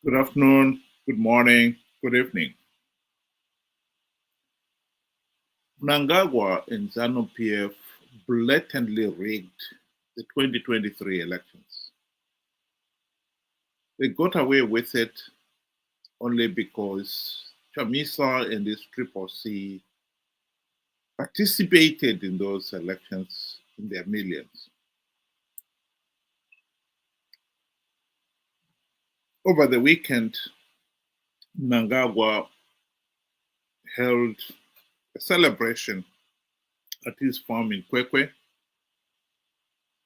Good afternoon, good morning, good evening. Mnangagwa and ZANU-PF blatantly rigged the 2023 elections. They got away with it only because Chamisa and his Triple C participated in those elections in their millions. Over the weekend, Mnangagwa held a celebration at his farm in Kwekwe,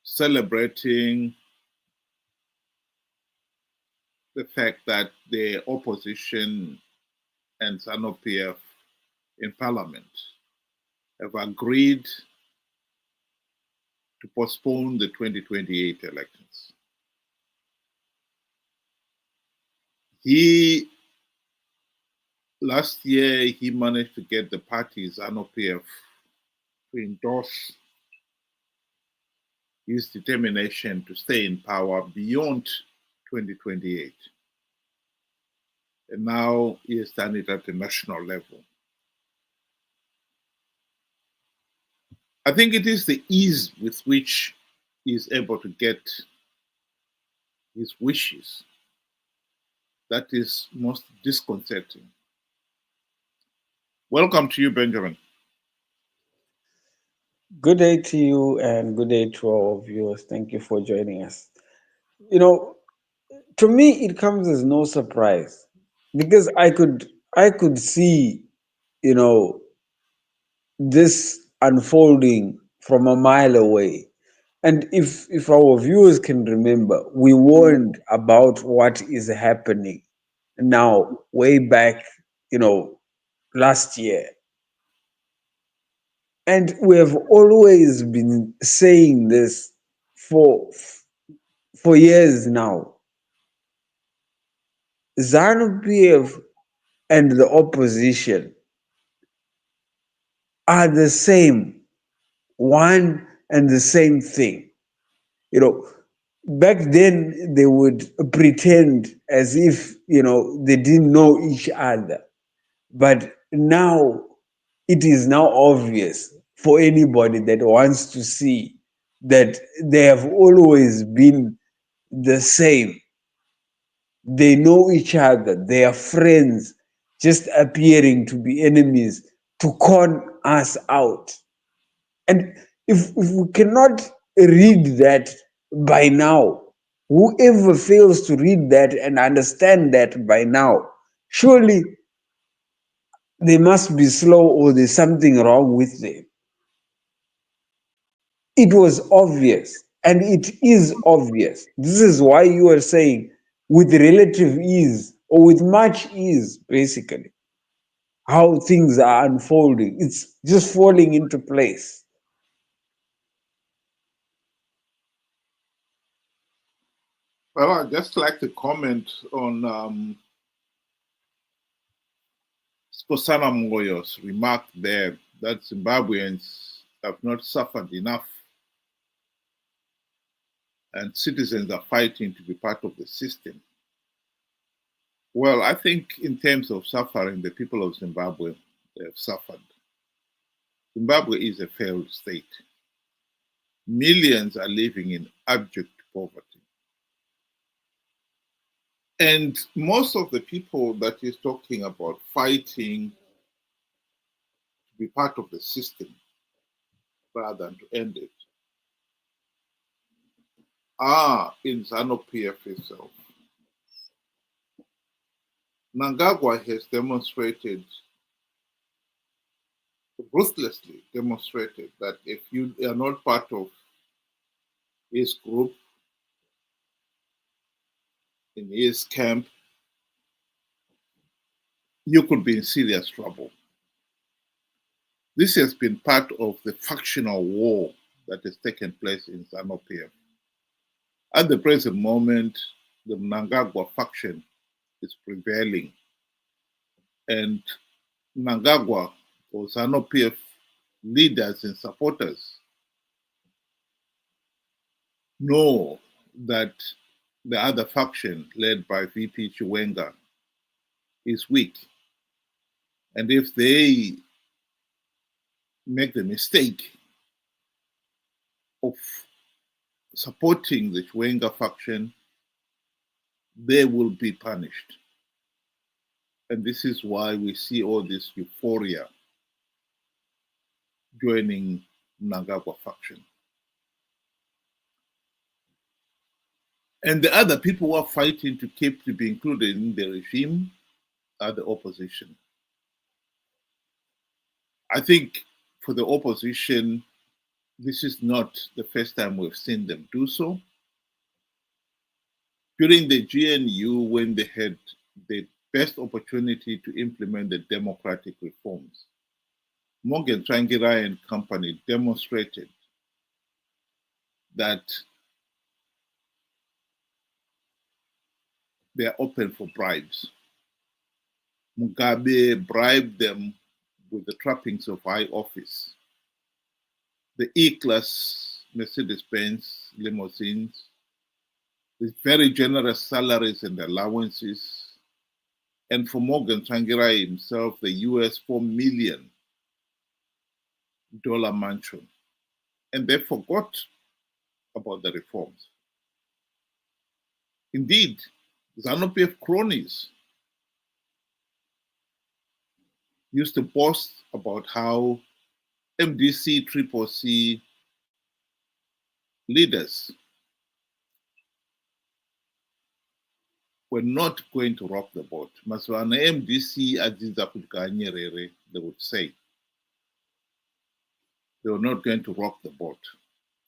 celebrating the fact that the opposition and ZANU-PF in parliament have agreed to postpone the 2028 elections. Last year, he managed to get the party ZANU-PF to endorse his determination to stay in power beyond 2028. And now he has done it at the national level. I think it is the ease with which he is able to get his wishes that is most disconcerting. Welcome to you, Benjamin. Good day to you and good day to our viewers. Thank you for joining us. You know, to me it comes as no surprise because I could see, you know, this unfolding from a mile away. And if our viewers can remember, we warned about what is happening now way back, you know, last year. And we have always been saying this for for years now. ZANU-PF and the opposition are the same, one and the same thing. You know, back then they would pretend as if, they didn't know each other. But now it is now obvious for anybody that wants to see that they have always been the same. They know each other, they are friends, just appearing to be enemies to con us out. And if we cannot read that by now, whoever fails to read that and understand that by now, surely they must be slow or there's something wrong with them. It was obvious and it is obvious. This is why you are saying with relative ease or with much ease, basically, how things are unfolding. It's just falling into place. Well, I'd just like to comment on Skosana Moyo's remark there that Zimbabweans have not suffered enough and citizens are fighting to be part of the system. Well, I think in terms of suffering, the people of Zimbabwe have suffered. Zimbabwe is a failed state. Millions are living in abject poverty. And most of the people that he's talking about fighting to be part of the system rather than to end it are in ZANU-PF itself. Mnangagwa has demonstrated, ruthlessly demonstrated, that if you are not part of his group, in his camp, you could be in serious trouble. This has been part of the factional war that has taken place in ZANU-PF. At the present moment, the Mnangagwa faction is prevailing, and Mnangagwa or ZANU-PF leaders and supporters know that the other faction led by VP Chiwenga is weak. And if they make the mistake of supporting the Chiwenga faction, they will be punished. And this is why we see all this euphoria joining Mnangagwa faction. And the other people who are fighting to keep to be included in the regime are the opposition. I think for the opposition, this is not the first time we've seen them do so. During the GNU, when they had the best opportunity to implement the democratic reforms, Morgan Tsvangirai and company demonstrated that they are open for bribes. Mugabe bribed them with the trappings of high office. The E-Class Mercedes-Benz limousines, with very generous salaries and allowances, and for Morgan Tsvangirai himself, the US $4 million mansion. And they forgot about the reforms. Indeed, ZANU-PF cronies used to boast about how MDC Triple C leaders were not going to rock the boat. Maswana MDC Aziza Nyerere, they would say. They were not going to rock the boat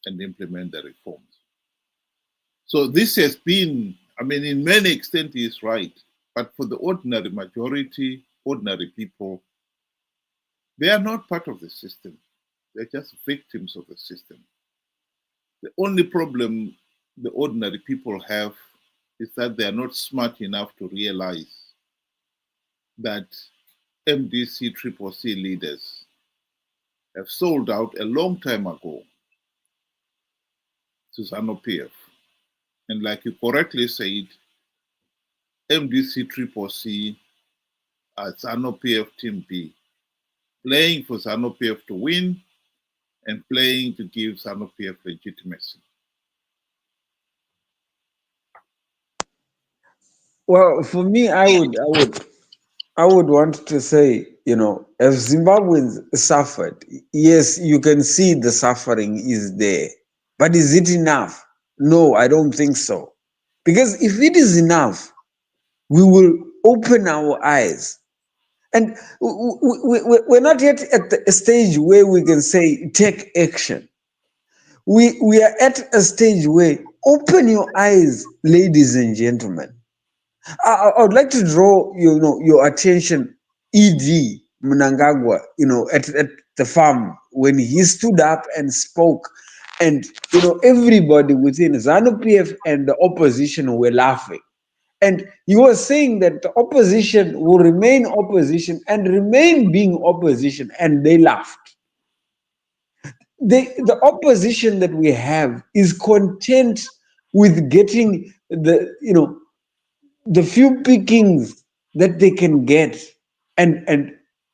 and implement the reforms. So this has been, I mean, in many extent he is right, but for the ordinary majority, ordinary people, they are not part of the system. They're just victims of the system. The only problem the ordinary people have is that they are not smart enough to realize that MDC Triple C leaders have sold out a long time ago to ZANU-PF. And like you correctly said, MDC Triple C are ZANU-PF Team B, playing for ZANU-PF to win and playing to give ZANU-PF legitimacy. Well, for me, I would want to say, as Zimbabweans suffered, yes, you can see the suffering is there, but is it enough? No, I don't think so. Because if it is enough, we will open our eyes. And we're not yet at the stage where we can say, take action. We are at a stage where open your eyes, ladies and gentlemen. I would like to draw your attention, E.G. Mnangagwa, at the farm when he stood up and spoke, and everybody within ZANU-PF and the opposition were laughing. And he was saying that the opposition will remain opposition and remain being opposition, and they laughed. The opposition that we have is content with getting the few pickings that they can get and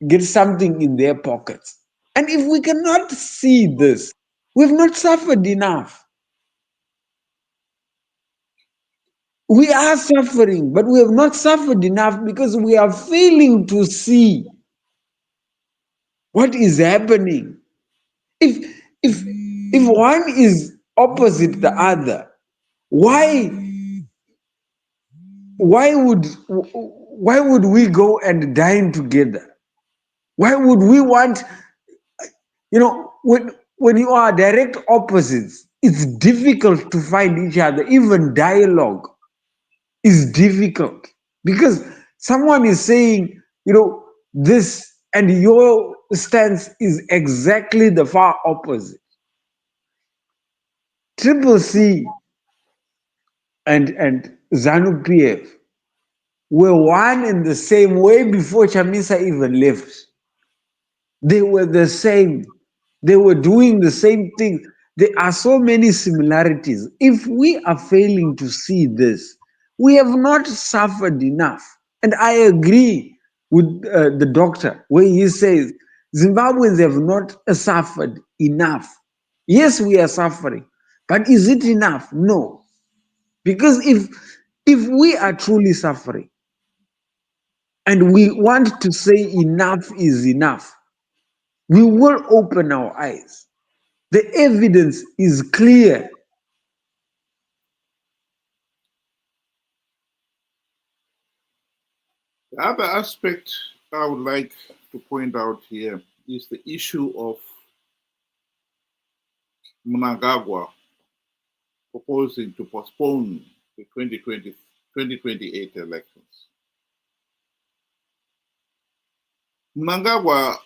get something in their pockets. And if we cannot see this, we've not suffered enough. We are suffering, but we have not suffered enough because we are failing to see what is happening. If one is opposite the other, why would we go and dine together? Why would we want, when you are direct opposites, it's difficult to find each other. Even dialogue is difficult because someone is saying, this, and your stance is exactly the far opposite. Triple C and ZANU-PF were one and the same way before Chamisa even left. They were the same. They were doing the same thing. There are so many similarities. If we are failing to see this, we have not suffered enough. And I agree with the doctor when he says Zimbabweans have not suffered enough. Yes, we are suffering, but is it enough? No. Because if we are truly suffering and we want to say enough is enough, we will open our eyes. The evidence is clear. The other aspect I would like to point out here is the issue of Mnangagwa proposing to postpone the 2028 elections. Mnangagwa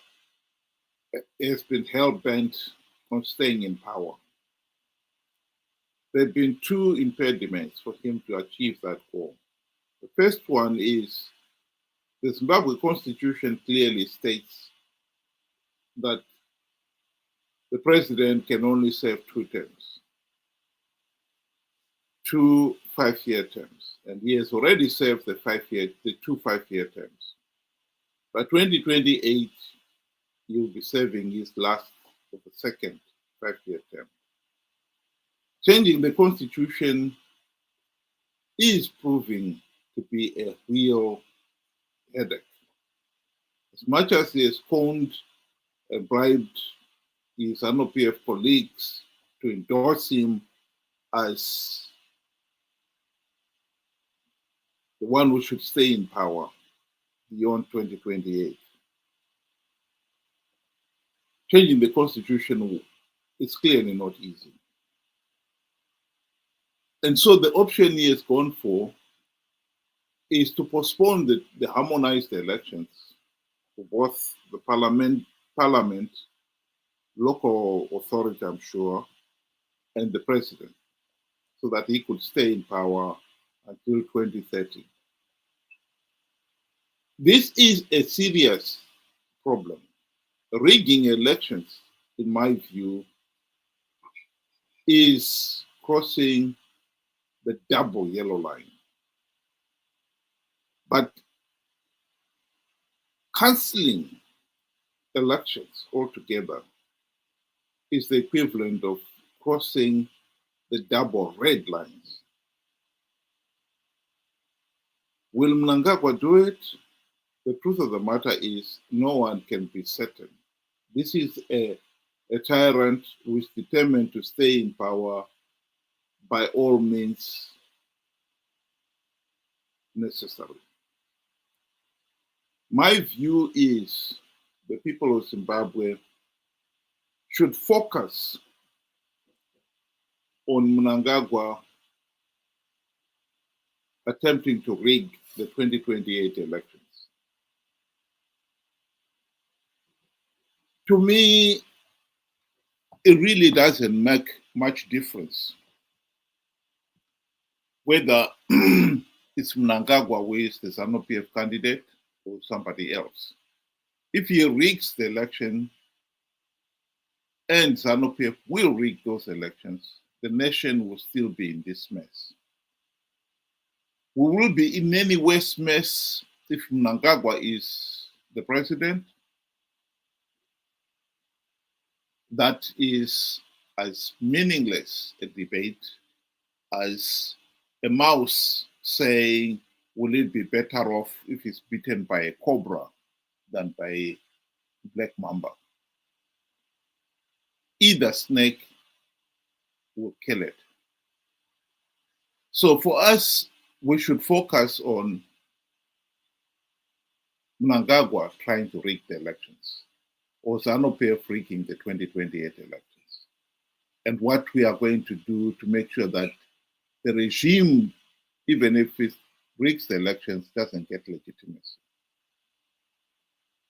has been hell-bent on staying in power. There have been two impediments for him to achieve that goal. The first one is the Zimbabwe constitution clearly states that the president can only serve 2 terms, 2 5-year terms, and he has already served the 2 5-year terms. By 2028, he will be serving his last of the second 5-year term. Changing the constitution is proving to be a real headache. As much as he has conned and bribed his NOPF colleagues to endorse him as the one who should stay in power beyond 2028. Changing the constitution is clearly not easy. And so the option he has gone for is to postpone the harmonized elections for both the parliament, local authority, I'm sure, and the president, so that he could stay in power until 2030. This is a serious problem. Rigging elections, in my view, is crossing the double yellow line. But cancelling elections altogether is the equivalent of crossing the double red lines. Will Mnangagwa do it? The truth of the matter is no one can be certain. This is a tyrant who is determined to stay in power by all means necessary. My view is the people of Zimbabwe should focus on Mnangagwa attempting to rig the 2028 elections. To me, it really doesn't make much difference whether it's Mnangagwa who is the ZANU-PF candidate or somebody else. If he rigs the election and ZANU-PF will rig those elections, the nation will still be in this mess. We will be in any worse mess if Mnangagwa is the president. That is as meaningless a debate as a mouse saying, will it be better off if it's bitten by a cobra than by a black mamba? Either snake will kill it. So for us, we should focus on Mnangagwa trying to rig the elections, or ZANU-PF rigging the 2028 elections, and what we are going to do to make sure that the regime, even if it rigs the elections, doesn't get legitimacy.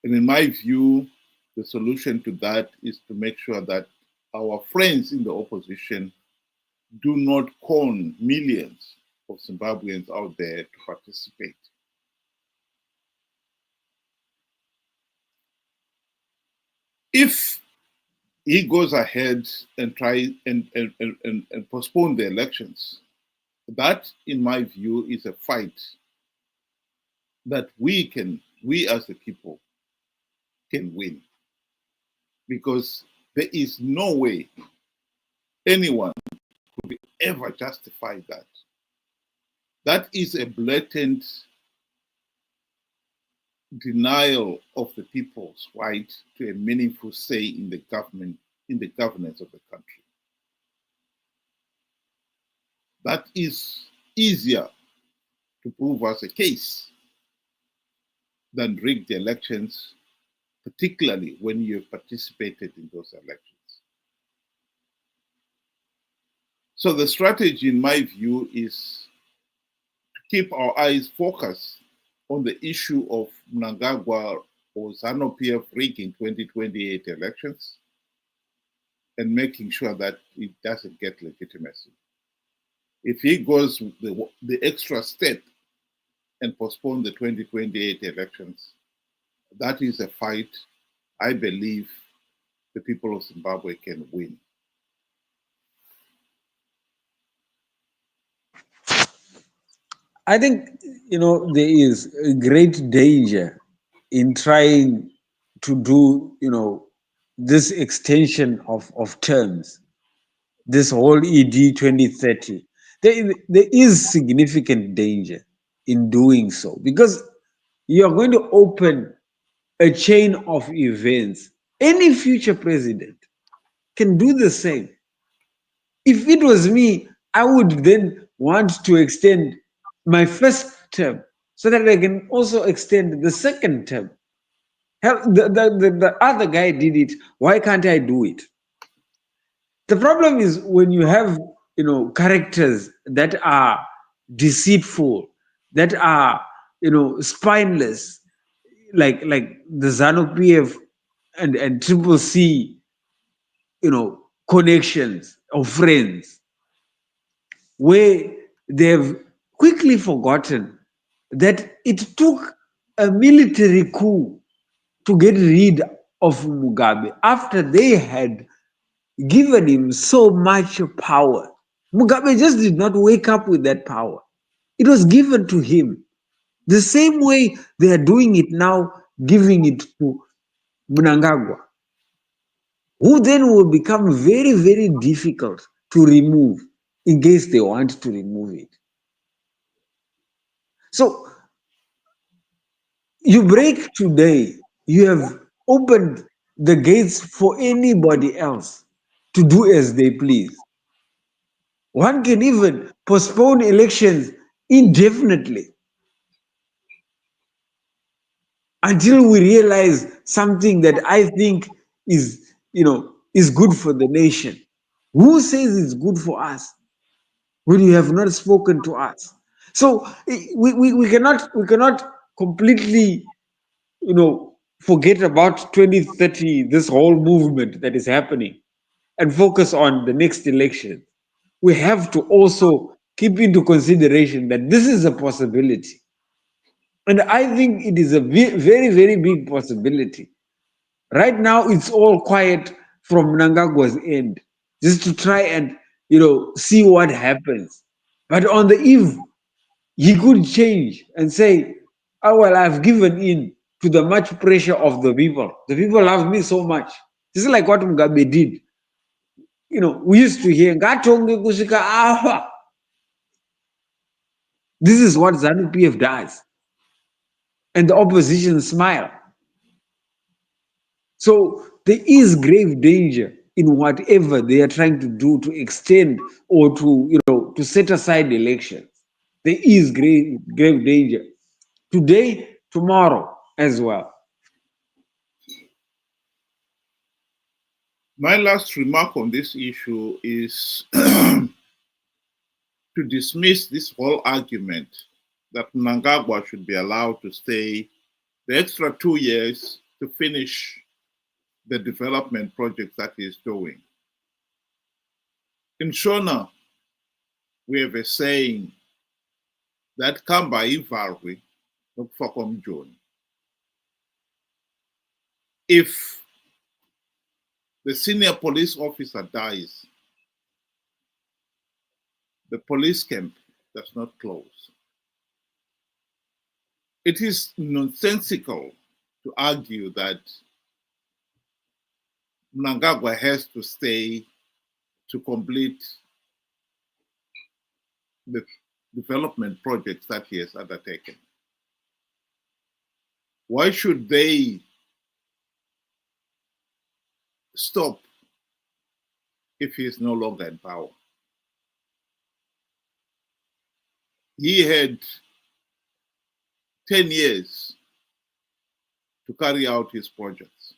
And in my view, the solution to that is to make sure that our friends in the opposition do not con millions of Zimbabweans out there to participate. If he goes ahead and try and postpone the elections. That, in my view, is a fight that we as the people can win, because there is no way anyone could ever justify that. That is a blatant denial of the people's right to a meaningful say in the government, in the governance of the country. That is easier to prove as a case than rigged elections, particularly when you have participated in those elections. So the strategy, in my view, is to keep our eyes focused on the issue of Mnangagwa or ZANU-PF rigging 2028 elections and making sure that it doesn't get legitimacy. If he goes the extra step and postpone the 2028 elections, that is a fight I believe the people of Zimbabwe can win. I think, there is a great danger in trying to do, this extension of terms, this whole ED 2030. There is significant danger in doing so, because you're going to open a chain of events. Any future president can do the same. If it was me, I would then want to extend my first term so that I can also extend the second term. Hell, the other guy did it. Why can't I do it? The problem is when you have, characters that are deceitful, that are, spineless, like the ZANU PF and Triple C, connections of friends, where they've quickly forgotten that it took a military coup to get rid of Mugabe after they had given him so much power. Mugabe just did not wake up with that power. It was given to him. The same way they are doing it now, giving it to Mnangagwa, who then will become very, very difficult to remove in case they want to remove it. So you break today, you have opened the gates for anybody else to do as they please. One can even postpone elections indefinitely until we realize something that I think is good for the nation. Who says it's good for us when you have not spoken to us? So we cannot completely forget about 2030, this whole movement that is happening, and focus on the next election. We have to also keep into consideration that this is a possibility. And I think it is a very, very big possibility. Right now, it's all quiet from Mnangagwa's end, just to try and see what happens. But on the eve, he could change and say, "Oh well, I've given in to the much pressure of the people. The people love me so much." This is like what Mugabe did. We used to hear, "Ngatonge kusvika afa." This is what ZANU PF does, and the opposition smile. So there is grave danger in whatever they are trying to do to extend or to set aside elections. There is grave danger today, tomorrow as well. My last remark on this issue is to dismiss this whole argument that Mnangagwa should be allowed to stay the extra 2 years to finish the development projects that he is doing. In Shona, we have a saying that kamba ivarwi nokufakwa mjoni. If the senior police officer dies, the police camp does not close. It is nonsensical to argue that Mnangagwa has to stay to complete the development projects that he has undertaken. Why should they stop if he is no longer in power? He had 10 years to carry out his projects.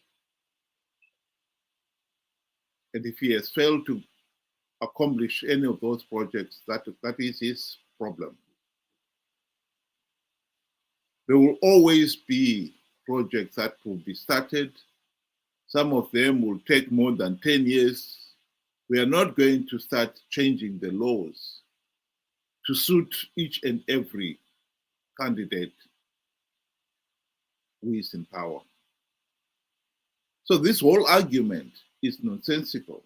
And if he has failed to accomplish any of those projects, that is his problem. There will always be projects that will be started. Some of them will take more than 10 years. We are not going to start changing the laws to suit each and every candidate who is in power. So this whole argument is nonsensical.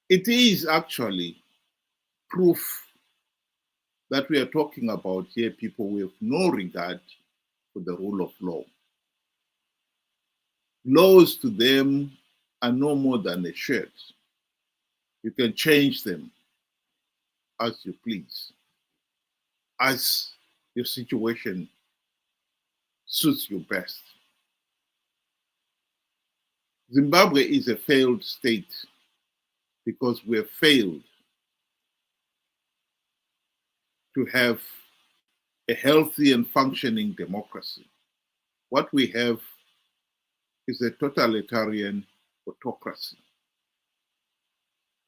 It is actually proof that we are talking about here people with no regard for the rule of law. Laws to them are no more than a shirt. You can change them as you please, as your situation suits you best. Zimbabwe is a failed state because we have failed to have a healthy and functioning democracy. What we have is a totalitarian autocracy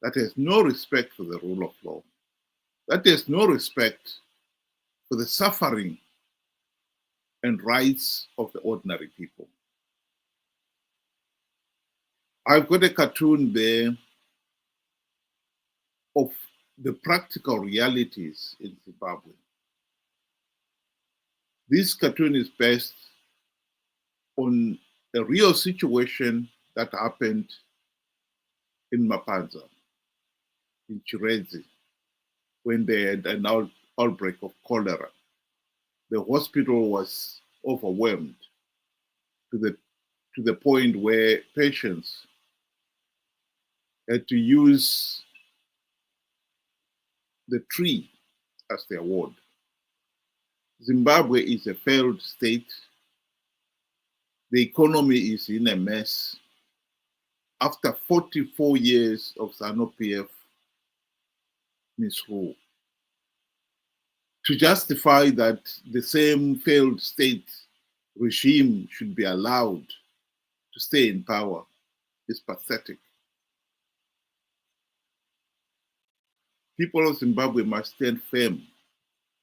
that has no respect for the rule of law, that has no respect for the suffering and rights of the ordinary people. I've got a cartoon there of the practical realities in Zimbabwe. This cartoon is based on a real situation that happened in Mapanza, in Chirezi, when they had an outbreak of cholera. The hospital was overwhelmed to the point where patients had to use the tree as their ward. Zimbabwe is a failed state. The economy is in a mess. After 44 years of ZANU-PF misrule, to justify that the same failed state regime should be allowed to stay in power is pathetic. People of Zimbabwe must stand firm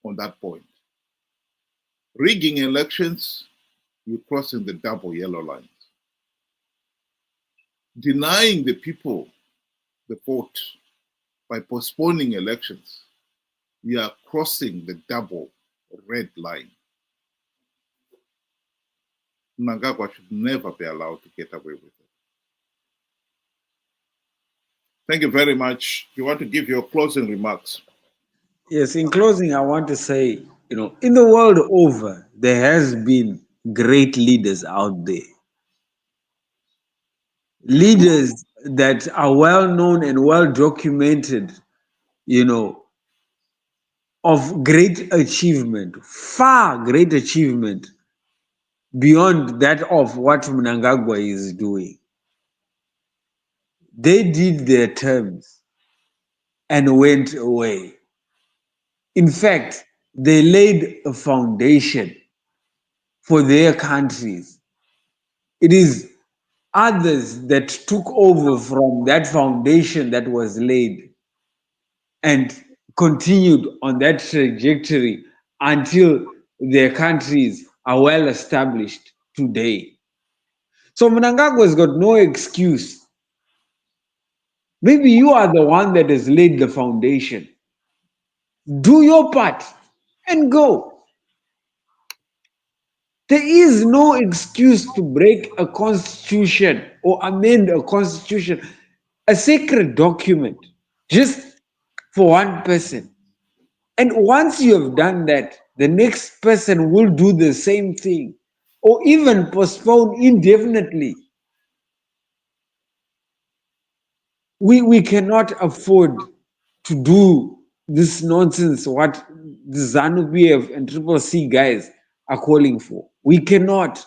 on that point. Rigging elections, you're crossing the double yellow lines. Denying the people the vote by postponing elections, we are crossing the double red line. Mnangagwa should never be allowed to get away with it. Thank you very much. You want to give your closing remarks? Yes, in closing, I want to say, in the world over, there has been great leaders out there. Leaders that are well known and well documented, of great achievement, far great achievement beyond that of what Mnangagwa is doing. They did their terms and went away. In fact, they laid a foundation for their countries. It is others that took over from that foundation that was laid and continued on that trajectory until their countries are well established today. So Mnangagwa has got no excuse. Maybe you are the one that has laid the foundation. Do your part and go. There is no excuse to break a constitution or amend a constitution, a sacred document, just for one person. And once you have done that, the next person will do the same thing or even postpone indefinitely. We cannot afford to do this nonsense, what the ZANU-PF and Triple C guys are calling for. We cannot.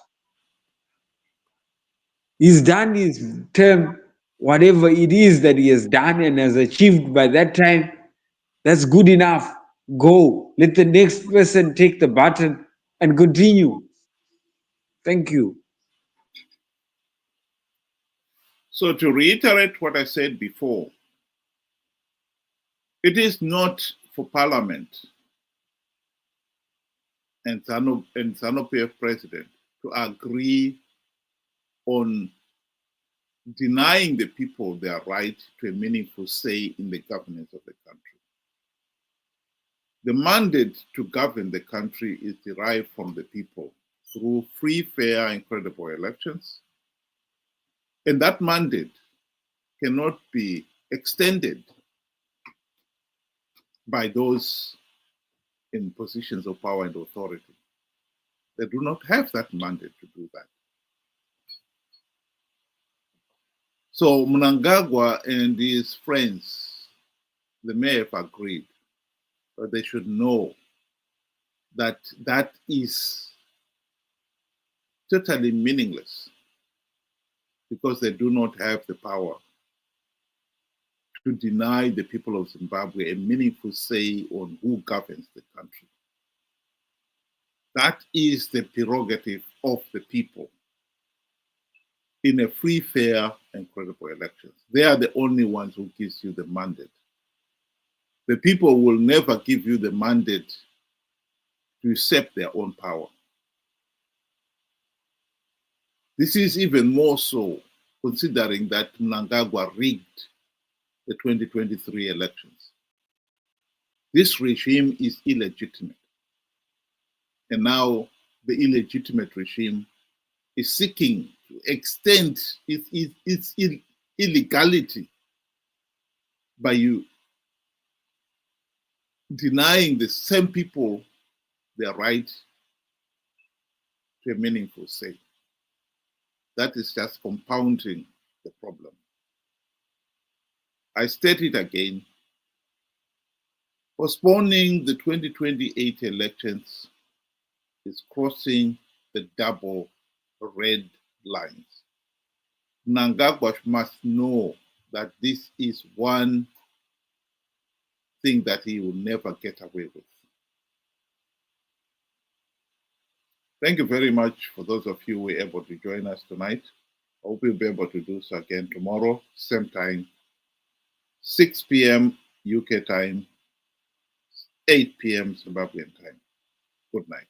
He's done his term, whatever it is that he has done and has achieved by that time, that's good enough. Go. Let the next person take the baton and continue. Thank you. So to reiterate what I said before, it is not for Parliament and ZANU-PF president to agree on denying the people their right to a meaningful say in the governance of the country. The mandate to govern the country is derived from the people through free, fair, and credible elections. And that mandate cannot be extended by those in positions of power and authority. They do not have that mandate to do that. So Mnangagwa and his friends, they may have agreed, but they should know that that is totally meaningless because they do not have the power to deny the people of Zimbabwe a meaningful say on who governs the country. That is the prerogative of the people in a free, fair, and credible elections. They are the only ones who gives you the mandate. The people will never give you the mandate to usurp their own power. This is even more so considering that Mnangagwa rigged the 2023 elections. This regime is illegitimate. And now the illegitimate regime is seeking to extend its illegality by you denying the same people their right to a meaningful say. That is just compounding the problem. I state it again, postponing the 2028 elections is crossing the double red lines. Mnangagwa must know that this is one thing that he will never get away with. Thank you very much for those of you who were able to join us tonight. I hope you'll be able to do so again tomorrow, same time, 6 p.m. UK time, 8 p.m. Zimbabwean time. Good night.